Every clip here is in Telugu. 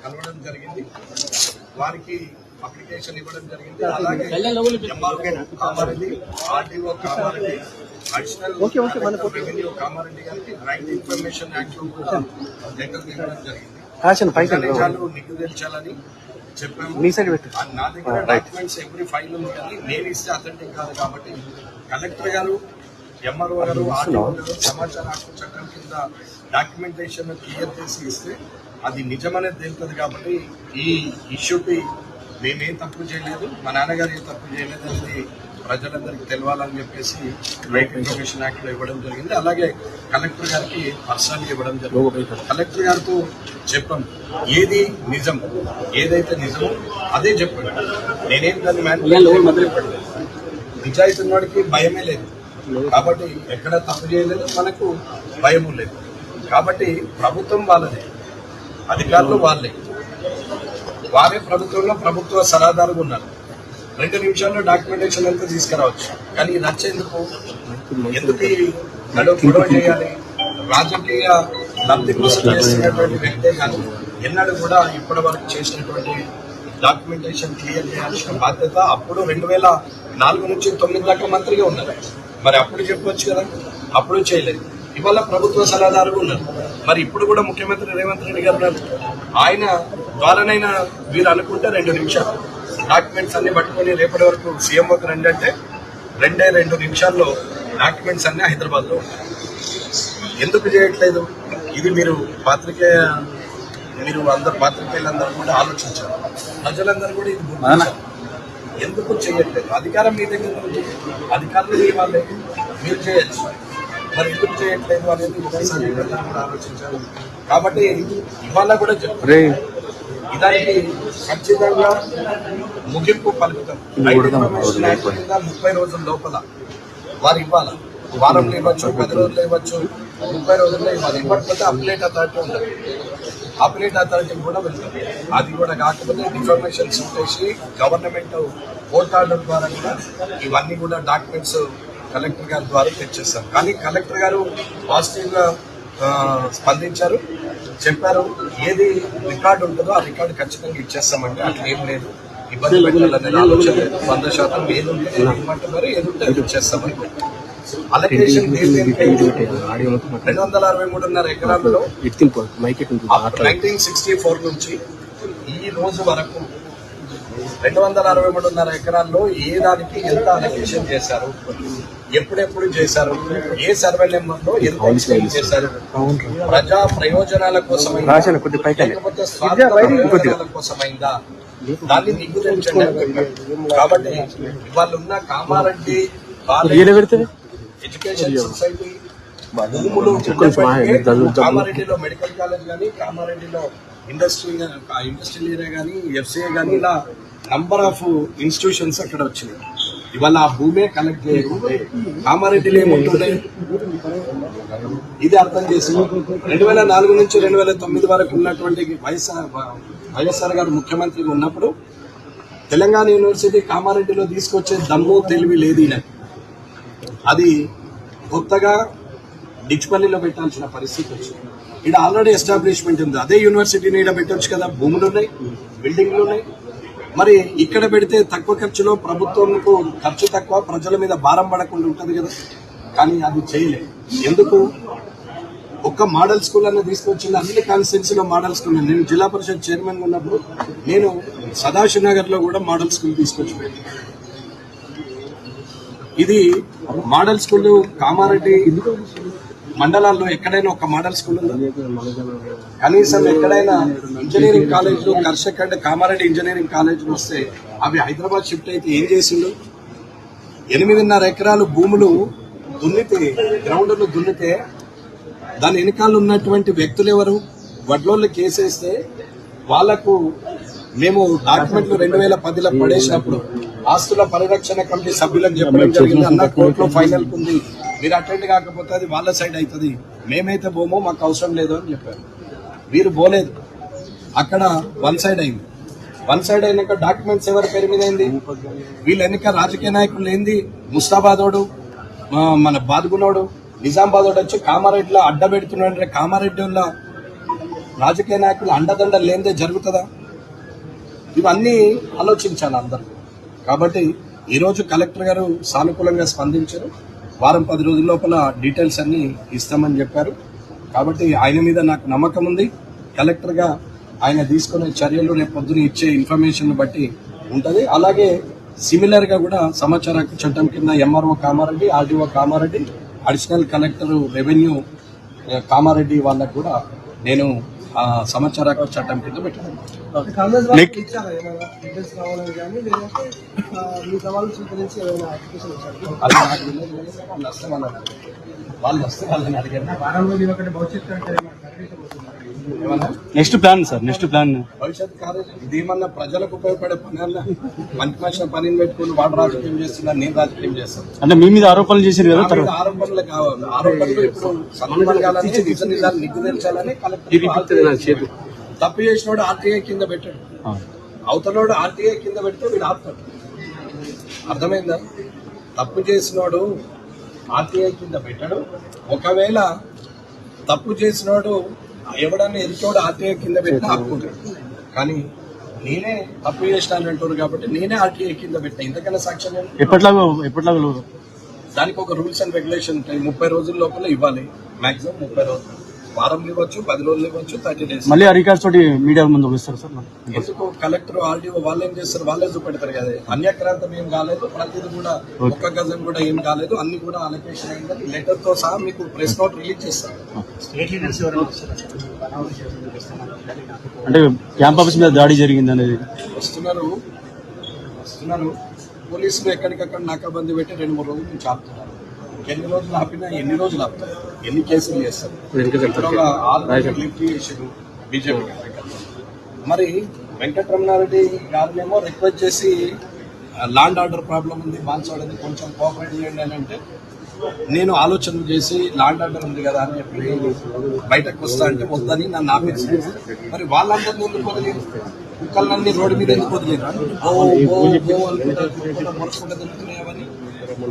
కలవడం జరిగింది, వారికి అప్లికేషన్ ఇవ్వడం జరిగింది. అలాగే Kamareddy RTO Kamareddy additional revenue Kamareddy గారికి రైట్ ఇన్ఫర్మేషన్ యాక్ట్ కూడా లెటర్ ఇవ్వడం జరిగింది. నిగ్గుదేర్చాలని చెప్పాము. నా దగ్గర డాక్యుమెంట్స్ ఎవ్రీ ఫైల్ ఉంది, కానీ నేను ఇస్తే అథెంటిక్ కాదు కాబట్టి కలెక్టర్ గారు, ఎంఆర్ఓ గారు, ఆర్టీఓ గారు సమాచార హక్కు చట్టం కింద డాక్యుమెంటేషన్ క్లియర్ చేసి ఇస్తే అది నిజమనేది తెలుస్తుంది. కాబట్టి ఈ ఇష్యూకి మేమేం తప్పు చేయలేదు, మా నాన్నగారు ఏం తప్పు చేయలేదు అనేది ప్రజలందరికీ తెలవాలని చెప్పేసి రైట్ ఇన్ఫర్మేషన్ యాక్ట్ లో ఇవ్వడం జరిగింది. అలాగే కలెక్టర్ గారికి పర్సనల్ ఇవ్వడం జరిగింది. కలెక్టర్ గారితో చెప్పాం, ఏది నిజం, ఏదైతే నిజమో అదే చెప్పండి. నేనేం దాన్ని మొదలుపెట్టలేదు. నిజాయితీ ఉన్నవాడికి భయమే లేదు, కాబట్టి ఎక్కడ తప్పు చేయలేదు, మనకు భయము లేదు. కాబట్టి ప్రభుత్వం వాళ్ళదే, అధికారులు వాళ్ళే, వారే ప్రభుత్వంలో ప్రభుత్వ సలహాదారుగా ఉన్నారు. 2 నిమిషాల్లో డాక్యుమెంటేషన్ అంతా తీసుకురావచ్చు. కానీ నచ్చేందుకు ఎందుకు గొడవ చేయాలి? రాజకీయ లబ్ధి కోసం చేస్తున్నటువంటి వ్యక్తే కానీ ఎన్నడూ కూడా ఇప్పటి వరకు చేసినటువంటి డాక్యుమెంటేషన్ క్లియర్ చేయాల్సిన బాధ్యత అప్పుడు 2004 నుంచి 2009 దాకా మంత్రిగా ఉన్నారు. మరి అప్పుడు చెప్పవచ్చు కదా, అప్పుడు చేయలేదు. ఇవాళ ప్రభుత్వ సలహాదారుగా ఉన్నారు. మరి ఇప్పుడు కూడా ముఖ్యమంత్రి రేవంత్ రెడ్డి గారు ఉన్నారు. ఆయన ద్వారానైనా వీరు అనుకుంటే 2 నిమిషాలు డాక్యుమెంట్స్ అన్ని పట్టుకొని రేపటి వరకు సీఎం ఒక రండి అంటే 2 నిమిషాల్లో డాక్యుమెంట్స్ అన్ని హైదరాబాద్ లో. ఎందుకు చేయట్లేదు? ఇది మీరు అందరు పాత్రికేయులందరూ కూడా ఆలోచించారు, ప్రజలందరూ కూడా ఇది ఎందుకు చేయట్లేదు? అధికారం మీ దగ్గర ఉంది, అధికారులు మీ వాళ్ళే, మీరు చేయొచ్చు, మరి ఎందుకు చేయట్లేదు అనేది ఆలోచించారు. కాబట్టి ఇవాళ కూడా చెప్తారు, ఇదానికి ఖచ్చితంగా ముగింపు పలుకుతాం. 30 రోజుల లోపల వారు ఇవ్వాలి. వారంలో ఇవ్వచ్చు, 10 రోజులు ఇవ్వచ్చు, 30 రోజుల్లో ఇవ్వాలి. ఇవ్వకపోతే అప్లేట్ అథారిటీ ఉంటుంది, అప్లేట్ అథారిటీ కూడా వెళ్తాం. అది కూడా కాకపోతే ఇన్ఫర్మేషన్ చేసి గవర్నమెంట్ కోర్ట్ ఆర్డర్ ద్వారా కూడా ఇవన్నీ కూడా డాక్యుమెంట్స్ కలెక్టర్ గారి ద్వారా తెచ్చేస్తాం. కానీ కలెక్టర్ గారు పాజిటివ్ గా స్పందించారు, చెప్పారు ఏది రికార్డు ఉంటుందో ఆ రికార్డు ఖచ్చితంగా ఇచ్చేస్తామంటే అట్లా ఏం లేదు, ఇబ్బంది పెట్టాలనే ఆలోచన 100% ఏది ఉంటే ఇవ్వమంటున్నారు, ఏది ఉంటే అది ఇచ్చేస్తామని. అలొకేషన్ 263.5 ఎకరాల్లో 1964 నుంచి ఈ రోజు వరకు 263.5 ఎకరాల్లో ఏ దానికి ఎంత అలొకేషన్ చేశారు, ఎప్పుడెప్పుడు చేశారు, ఏ సర్వే నెంబర్లో ఎంత ఎక్స్టెండ్ చేశారు, ప్రజా ప్రయోజనాల కోసమైందా లేకపోతే స్వార్థ ప్రయోజనాల కోసమైందా, దాన్ని నిగ్గుదేర్చండి అని చెప్పారు. కాబట్టి ఇవాళ ఉన్న కామారెడ్డి ఎడ్యుకేషన్ సొసైటీ భూములు, కామారెడ్డిలో మెడికల్ కాలేజ్ కానీ, కామారెడ్డిలో ఇండస్ట్రియల్ ఏరియా కానీ, ఎఫ్సిఏ కానీ, ఇలా నంబర్ ఆఫ్ ఇన్స్టిట్యూషన్స్ అక్కడ వచ్చినాయి. ఇవాళ ఆ భూమే కలెక్ట్ చేయకుంటే కామారెడ్డిలో ఏముంటుండే, ఇది అర్థం చేసుకోవాలి. 2004 నుంచి 2009 వరకు ఉన్నటువంటి వైఎస్ఆర్ గారు ముఖ్యమంత్రిగా ఉన్నప్పుడు తెలంగాణ యూనివర్సిటీ కామారెడ్డిలో తీసుకొచ్చే దమ్ము తెలివి లేదు. అది కొత్తగా డిచ్పల్లిలో పెట్టాల్సిన పరిస్థితి వచ్చింది. ఇక్కడ ఆల్రెడీ ఎస్టాబ్లిష్మెంట్ ఉంది, అదే యూనివర్సిటీని ఇక్కడ పెట్టవచ్చు కదా, భూములు ఉన్నాయి, బిల్డింగ్లు ఉన్నాయి. మరి ఇక్కడ పెడితే తక్కువ ఖర్చులో ప్రభుత్వంకు ఖర్చు తక్కువ, ప్రజల మీద భారం పడకుండా ఉంటుంది కదా. కానీ అది చేయలేదు. ఎందుకు? ఒక్క మోడల్ స్కూల్ అన్న తీసుకొచ్చింది. అన్ని కాన్స్టిట్యున్సీలో మోడల్ స్కూల్. నేను జిల్లా పరిషత్ చైర్మన్ ఉన్నప్పుడు నేను సదాశివ్ నగర్ లో కూడా మోడల్ స్కూల్ తీసుకొచ్చి పెట్టాను. ఇది మోడల్ స్కూల్ కామారెడ్డి మండలాల్లో ఎక్కడైనా ఒక మోడల్ స్కూల్ ఉందా? కనీసం ఎక్కడైనా ఇంజనీరింగ్ కాలేజీలు, కర్షక్ కామారెడ్డి ఇంజనీరింగ్ కాలేజీలు వస్తే అవి హైదరాబాద్ షిఫ్ట్ అయితే ఏం చేసిండు? 8.5 ఎకరాలు భూములు దున్నితే, గ్రౌండ్లు దున్నితే దాని వెనకాల ఉన్నటువంటి వ్యక్తులు ఎవరు? వడ్లోళ్ళు కేసేస్తే వాళ్లకు మేము డాక్యుమెంట్లు 2010లో పడేసినప్పుడు ఆస్తుల పరిరక్షణ కమిటీ సభ్యులకు చెప్పడం జరిగింది, అన్న కోర్టులో ఫైనల్ ఉంది, మీరు అటెండ్ కాకపోతే అది వాళ్ళ సైడ్ అవుతుంది, మేమైతే పోమో, మాకు అవసరం లేదు అని చెప్పారు. వీరు పోలేదు, అక్కడ 1 సైడ్ అయింది. 1 సైడ్ అయినాక డాక్యుమెంట్స్ ఎవరి పేరు మీద అయింది? వీళ్ళ ఎన్నిక రాజకీయ నాయకులు ఏంది? ముస్తాబాదోడు మన బాదుకున్నాడు నిజామాబాద్ వచ్చి కామారెడ్డిలో అడ్డ పెడుతున్నాడు. కామారెడ్డి వల్ల రాజకీయ నాయకులు అండదండ లేనిదే జరుగుతుందా? ఇవన్నీ ఆలోచించాలి అందరూ. కాబట్టి ఈరోజు కలెక్టర్ గారు సానుకూలంగా స్పందించారు. వారం 10 రోజుల లోపల డీటెయిల్స్ అన్ని ఇస్తామని చెప్పారు. కాబట్టి ఆయన మీద నాకు నమ్మకం ఉంది. కలెక్టర్గా ఆయన తీసుకునే చర్యలు రేపు పొద్దున ఇచ్చే ఇన్ఫర్మేషన్ బట్టి ఉంటుంది. అలాగే సిమిలర్గా కూడా సమాచార హక్కు చట్టం కింద MRO Kamareddy, RDO Kamareddy, additional collector revenue Kamareddy వాళ్ళకు కూడా నేను సమాచార హక్కు చట్టం కింద పెట్టాను. అది నాకు వాళ్ళు వస్తే వాళ్ళని అడిగారు. Next plan sir, next plan భవిష్యత్ కార్యాచరణ ఇదేమన్నా ప్రజలకు ఉపయోగపడే పని అన్న మంచి మనిషిని పనిని పెట్టుకుని వాడు రాజకీయం చేస్తున్నారు, నేను రాజకీయం చేస్తాను అంటే మీ మీద ఆరోపణలు చేశారు కదా. నా మీద ఆరోపణలు కావాలి. ఆరోపణలు ఇప్పుడు సన్మానాలని నిజ నిజాలు నిగ్గు తెల్చాలని కలెక్టర్. తప్పు చేసినోడు ఆర్టీఐ కింద పెట్టాడు, అవతలోడు ఆర్టీఐ కింద పెడితే వీడు ఆపుతాడు. అర్థమైందా? తప్పు చేసినోడు ఆర్టీఐ కింద పెట్టాడు. ఒకవేళ తప్పు చేసినోడు ఎవడన్నా ఎదుటోడు ఆర్టీఐ కింద పెట్టినా ఆపుకుంటాడు. కానీ నేనే తప్పు చేసినాను అంటారు కాబట్టి నేనే ఆర్టీఐ కింద పెట్టినా. ఇంతకన్నా సాక్ష్యం ఎప్పటిలాగా దానికి ఒక రూల్స్ అండ్ రెగ్యులేషన్ ఉంటాయి. 30 రోజుల లోపల ఇవ్వాలి. మాక్సిమం 30 రోజులు, వారం ఇవ్వచ్చు, 10 రోజులు ఇవ్వచ్చు, 30 days. మళ్ళీ ఆ రికార్డ్స్ తోటి మీడియా ముందు వస్తారు సార్. ఎందుకు కలెక్టర్ ఆర్డీఓ వాళ్ళు ఏం చేస్తారు, వాళ్ళే చూపెడతారు కదా. అన్యక్రాంతం ఏం కాలేదు, ప్రతిదీ కూడా ఒక్క గజం కూడా ఏం కాలేదు, అన్ని కూడా అలొకేషన్ అయిందని లెటర్ తో సహా మీకు ప్రెస్ నోట్ రిలీజ్ చేస్తారు. అంటే క్యాంప్ ఆఫీస్ మీద దాడి జరిగింది అనేది వస్తున్నారు. పోలీసులు ఎక్కడికక్కడ నాకాబందీ పెట్టి 2-3 రోజులు నుంచి ఆపుతున్నారు. ఎన్ని రోజులు ఆపినా ఎన్ని రోజులు ఆపుతారు, ఎన్ని కేసులు చేస్తారు. ఒక 6 రోజులు లిఫ్ట్ చేసారు బీజేపీ కార్యకర్తలు. మరి వెంకటరమణారెడ్డి గారినేమో రిక్వెస్ట్ చేసి ల్యాండ్ ఆర్డర్ ప్రాబ్లం ఉంది, బాన్సాడది కొంచెం కోఆపరేట్ చేయండి అని అంటే, నేను ఆలోచన చేసి ల్యాండ్ ఆర్డర్ ఉంది కదా అని చెప్పి బయటకు వస్తా అంటే వద్దని నన్ను ఆపేసి, మరి వాళ్ళందరినీ ఎందుకు వదిలేదు? కుక్కలన్నీ రోడ్డు మీద ఎందుకు వదిలేరు?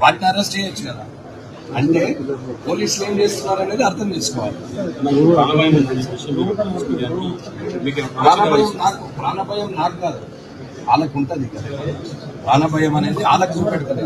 వాటిని అరెస్ట్ చేయొచ్చు కదా. అంటే పోలీసులు ఏం చేస్తున్నారు అనేది అర్థం చేసుకోవాలి. ప్రాణభయం నాకు కాదు, వాళ్ళకు ఉంటుంది కదా. ప్రాణభయం అనేది వాళ్ళకు చూపెడతారు.